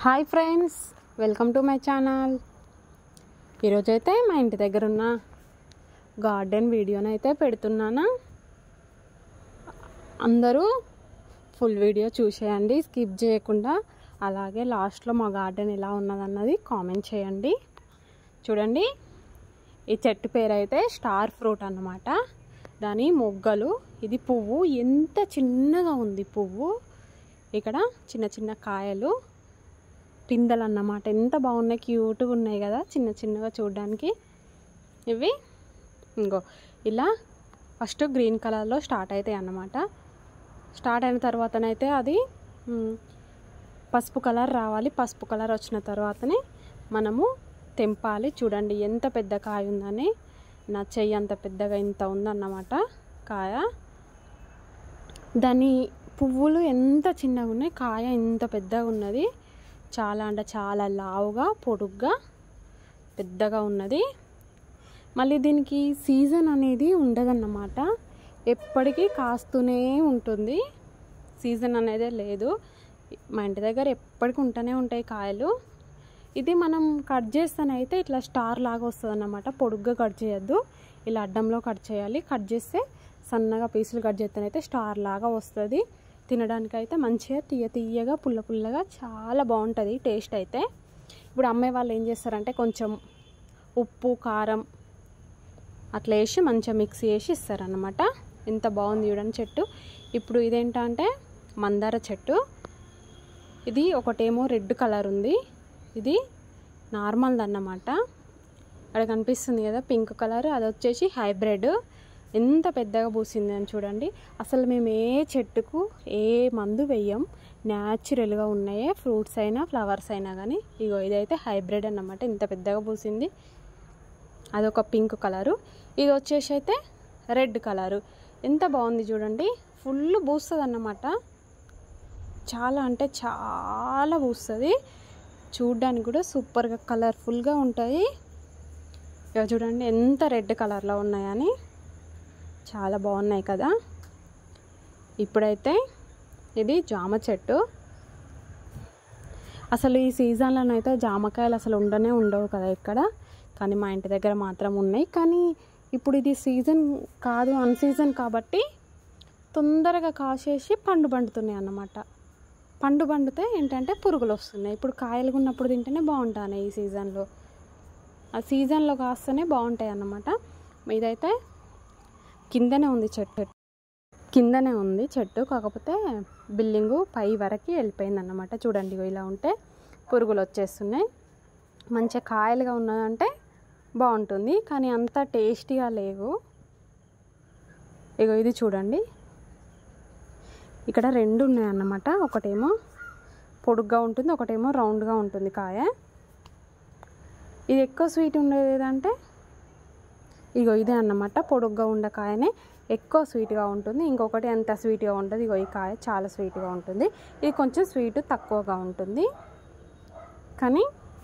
Hi friends, welcome to my channel. ఈరోజైతే మా ఇంటి దగ్గర ఉన్న గార్డెన్ వీడియోనైతే పెడుతున్నాను. అందరూ ఫుల్ వీడియో చూసేయండి, స్కిప్ చేయకుండా. అలాగే లాస్ట్లో మా గార్డెన్ ఎలా ఉన్నదన్నది కామెంట్ చేయండి. చూడండి, ఈ చెట్టు పేరు అయితే స్టార్ ఫ్రూట్ అన్నమాట. దాని మొగ్గలు, ఇది పువ్వు ఎంత చిన్నగా ఉంది. పువ్వు ఇక్కడ చిన్న చిన్న కాయలు, పిందెలు అన్నమాట. ఎంత బాగున్నాయి, క్యూట్గా ఉన్నాయి కదా, చిన్న చిన్నగా చూడడానికి. ఇవి ఇంకో ఇలా ఫస్ట్ గ్రీన్ కలర్లో స్టార్ట్ అవుతాయి అన్నమాట. స్టార్ట్ అయిన తర్వాతనైతే అది పసుపు కలర్ రావాలి. పసుపు కలర్ వచ్చిన తర్వాతనే మనము తెంపాలి. చూడండి ఎంత పెద్ద కాయ ఉందని, నా చెయ్యి అంత పెద్దగా ఇంత ఉందన్నమాట కాయ. దాని పువ్వులు ఎంత చిన్నగా ఉన్నాయి, కాయ ఇంత పెద్దగా ఉన్నది. చాలా అంటే చాలా లావుగా, పొడుగ్గా, పెద్దగా ఉన్నది. మళ్ళీ దీనికి సీజన్ అనేది ఉండదన్నమాట, ఎప్పటికీ కాస్తూనే ఉంటుంది. సీజన్ అనేదే లేదు. మా ఇంటి దగ్గర ఎప్పటికీ ఉంటూనే ఉంటాయి కాయలు. ఇది మనం కట్ చేస్తేనైతే ఇట్లా స్టార్ లాగా వస్తుంది అన్నమాట. పొడుగ్గా కట్ చేయొద్దు, ఇలా అడ్డంలో కట్ చేయాలి. కట్ చేస్తే సన్నగా పీసులు కట్ చేస్తేనైతే స్టార్ లాగా వస్తుంది. తినడానికి అయితే మంచిగా తీయగా పుల్ల పుల్లగా చాలా బాగుంటుంది టేస్ట్ అయితే. ఇప్పుడు అమ్మాయి వాళ్ళు ఏం చేస్తారంటే కొంచెం ఉప్పు కారం అట్లా వేసి మంచిగా మిక్స్ చేసి ఇస్తారన్నమాట. ఎంత బాగుంది చూడండి చెట్టు. ఇప్పుడు ఇదేంటంటే మందార చెట్టు. ఇది ఒకటేమో రెడ్ కలర్ ఉంది, ఇది నార్మల్ది అన్నమాట. అక్కడ కనిపిస్తుంది కదా పింక్ కలర్, అది వచ్చేసి హైబ్రిడ్. ఎంత పెద్దగా పూసింది అని చూడండి. అసలు మేము ఏ చెట్టుకు ఏ మందు వేయం, న్యాచురల్గా ఉన్నాయే ఫ్రూట్స్ అయినా ఫ్లవర్స్ అయినా కానీ. ఇగో ఇదైతే హైబ్రిడ్ అన్నమాట, ఇంత పెద్దగా పూసింది. అదొక పింక్ కలరు. ఇది వచ్చేసి అయితే రెడ్ కలరు. ఎంత బాగుంది చూడండి, ఫుల్ పూస్తుంది అన్నమాట. చాలా అంటే చాలా పూస్తుంది. చూడ్డానికి కూడా సూపర్గా కలర్ఫుల్గా ఉంటాయి. ఇక చూడండి ఎంత రెడ్ కలర్లో ఉన్నాయని, చాలా బాగున్నాయి కదా. ఇప్పుడైతే ఇది జామ చెట్టు. అసలు ఈ సీజన్లోనైతే జామకాయలు అసలు ఉండవు కదా ఇక్కడ, కానీ మా ఇంటి దగ్గర మాత్రం ఉన్నాయి. కానీ ఇప్పుడు ఇది సీజన్ కాదు, అన్ సీజన్ కాబట్టి తొందరగా కాసేసి పండుతున్నాయి అన్నమాట. పండితే ఏంటంటే పురుగులు వస్తున్నాయి. ఇప్పుడు కాయలు ఉన్నప్పుడు తింటేనే బాగుంటాయి. ఈ సీజన్లో, ఆ సీజన్లో కాస్తేనే బాగుంటాయి అన్నమాట. ఇదైతే కిందనే ఉంది చెట్టు, కాకపోతే బిల్డింగు పై వరకు వెళ్ళిపోయింది అన్నమాట. చూడండి ఇలా ఉంటే పురుగులు వచ్చేస్తున్నాయి. మంచిగా కాయలుగా ఉన్నదంటే బాగుంటుంది, కానీ అంత టేస్టీగా లేవు. ఇగో ఇది చూడండి, ఇక్కడ రెండు ఉన్నాయి అన్నమాట. ఒకటేమో పొడుగ్గా ఉంటుంది, ఒకటేమో రౌండ్గా ఉంటుంది కాయ. ఇది ఎక్కువ స్వీట్ ఉండేది ఏదంటే ఇగో ఇదే అన్నమాట. పొడుగ్గా ఉండే కాయనే ఎక్కువ స్వీట్గా ఉంటుంది, ఇంకొకటి అంత స్వీట్గా ఉంటుంది. ఇగో ఈ కాయ చాలా స్వీట్గా ఉంటుంది, ఇది కొంచెం స్వీట్ తక్కువగా ఉంటుంది. కానీ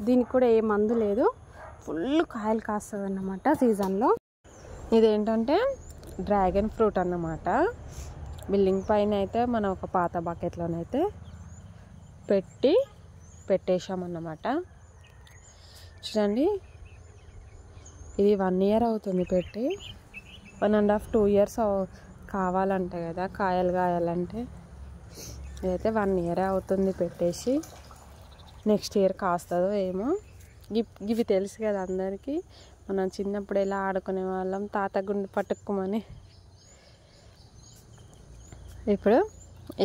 దీనికి కూడా ఏ మందు లేదు, ఫుల్ కాయలు కాస్తుంది అన్నమాట సీజన్లో. ఇదేంటంటే డ్రాగన్ ఫ్రూట్ అన్నమాట. బిల్డింగ్ పైన అయితే మనం ఒక పాత బకెట్లోనైతే పెట్టేశామన్నమాట. చూడండి, ఇది 1 year అవుతుంది పెట్టి. 1.5 2 years కావాలంటే కదా కాయలు కాయాలంటే. ఇదైతే 1 year అవుతుంది పెట్టేసి. నెక్స్ట్ ఇయర్ కాస్తుందో ఏమో. ఇవి తెలుసు కదా అందరికీ, మనం చిన్నప్పుడు ఎలా ఆడుకునే వాళ్ళం తాత గుండు పట్టుకోమని. ఇప్పుడు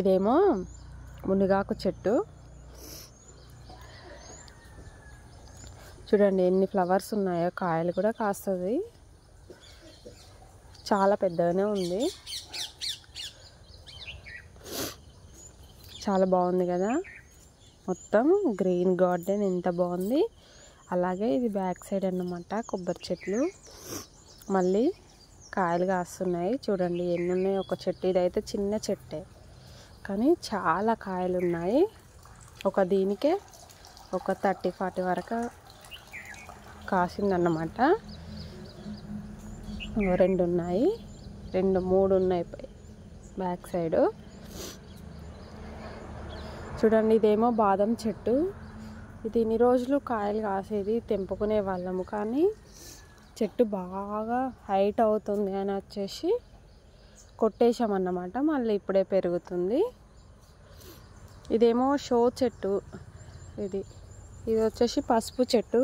ఇదేమో మునగాకు చెట్టు. చూడండి ఎన్ని ఫ్లవర్స్ ఉన్నాయో, కాయలు కూడా కాస్తుంది. చాలా పెద్దగానే ఉంది, చాలా బాగుంది కదా. మొత్తం గ్రీన్ గార్డెన్ ఎంత బాగుంది. అలాగే ఇది బ్యాక్ సైడ్ అన్నమాట కొబ్బరి చెట్లు. మళ్ళీ కాయలు కాస్తున్నాయి. చూడండి ఎన్ని ఉన్నాయి ఒక చెట్టు. ఇదైతే చిన్న చెట్టే కానీ చాలా కాయలు ఉన్నాయి. ఒక దీనికే ఒక 30-40 వరకు కాసిందన్నమాట. 2 ఉన్నాయి, 3 ఉన్నాయి బ్యాక్ సైడ్. చూడండి ఇదేమో బాదం చెట్టు. ఇది ఇన్ని రోజులు కాయలు కాసేది తెంపుకునే వాళ్ళము, కానీ చెట్టు బాగా హైట్ అవుతుంది అని వచ్చేసి కొట్టేసామన్నమాట. మళ్ళీ ఇప్పుడే పెరుగుతుంది. ఇదేమో షో చెట్టు. ఇది వచ్చేసి పసుపు చెట్టు.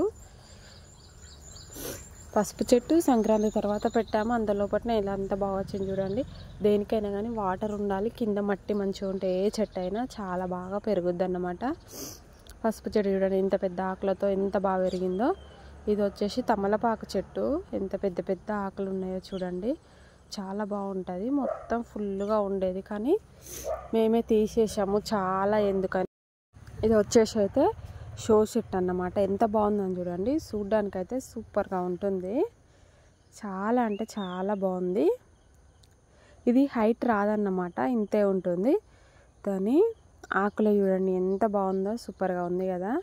పసుపు చెట్టు సంక్రాంతి తర్వాత పెట్టాము. అందులోపట్నే ఇలా అంత బాగా వచ్చింది చూడండి. దేనికైనా కానీ వాటర్ ఉండాలి, కింద మట్టి మంచిగా ఉంటే ఏ చెట్టు అయినా చాలా బాగా పెరుగుద్ది అన్నమాట. పసుపు చెట్టు చూడండి ఎంత పెద్ద ఆకులతో ఎంత బాగా పెరిగిందో. ఇది వచ్చేసి తమలపాకు చెట్టు. ఎంత పెద్ద పెద్ద ఆకులు ఉన్నాయో చూడండి. చాలా బాగుంటుంది. మొత్తం ఫుల్గా ఉండేది కానీ మేమే తీసేసాము చాలా, ఎందుకని. ఇది వచ్చేసి అయితే షో చెట్టు అన్నమాట. ఎంత బాగుందని చూడండి. చూడ్డానికైతే సూపర్గా ఉంటుంది. చాలా అంటే చాలా బాగుంది. ఇది హైట్ రాదన్నమాట, ఇంతే ఉంటుంది. దాని ఆకులు చూడండి ఎంత బాగుందో, సూపర్గా ఉంది కదా.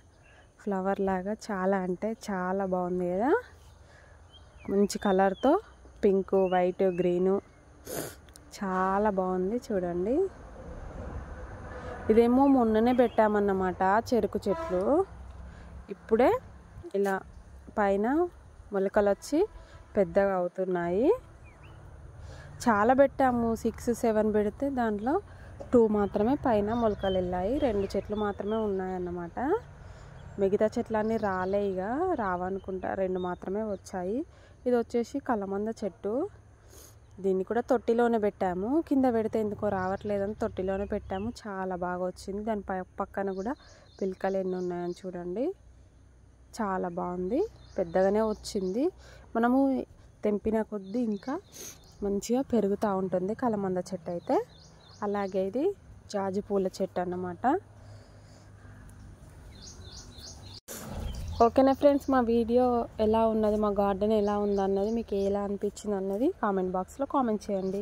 ఫ్లవర్ లాగా చాలా అంటే చాలా బాగుంది కదా. మంచి కలర్తో పింక్, వైట్, గ్రీను చాలా బాగుంది చూడండి. ఇదేమో మొన్ననే పెట్టామన్నమాట చెరుకు చెట్లు. ఇప్పుడే ఇలా పైన మొలకలు వచ్చి పెద్దగా అవుతున్నాయి. చాలా పెట్టాము, 6, 7 పెడితే దాంట్లో 2 మాత్రమే పైన మొలకలు వెళ్ళాయి. 2 చెట్లు మాత్రమే ఉన్నాయన్నమాట. మిగతా చెట్లన్నీ రాలే, ఇక రావనుకుంటా. 2 మాత్రమే వచ్చాయి. ఇది వచ్చేసి కలమంద చెట్టు. దీన్ని కూడా తొట్టిలోనే పెట్టాము. కింద పెడితే ఎందుకో రావట్లేదని తొట్టిలోనే పెట్టాము. చాలా బాగా వచ్చింది. దాని పక్కన కూడా పిలకలు ఎన్ని ఉన్నాయని చూడండి. చాలా బాగుంది, పెద్దగానే వచ్చింది. మనము తెంపిన కొద్దీ ఇంకా మంచిగా పెరుగుతూ ఉంటుంది కలమంద చెట్టు అయితే. అలాగే ఇది జాజి పూల చెట్టు అన్నమాట. ఓకేనా ఫ్రెండ్స్, మా వీడియో ఎలా ఉన్నది, మా గార్డెన్ ఎలా ఉంది అన్నది మీకు ఎలా అనిపించింది అన్నది కామెంట్ బాక్స్లో కామెంట్ చేయండి.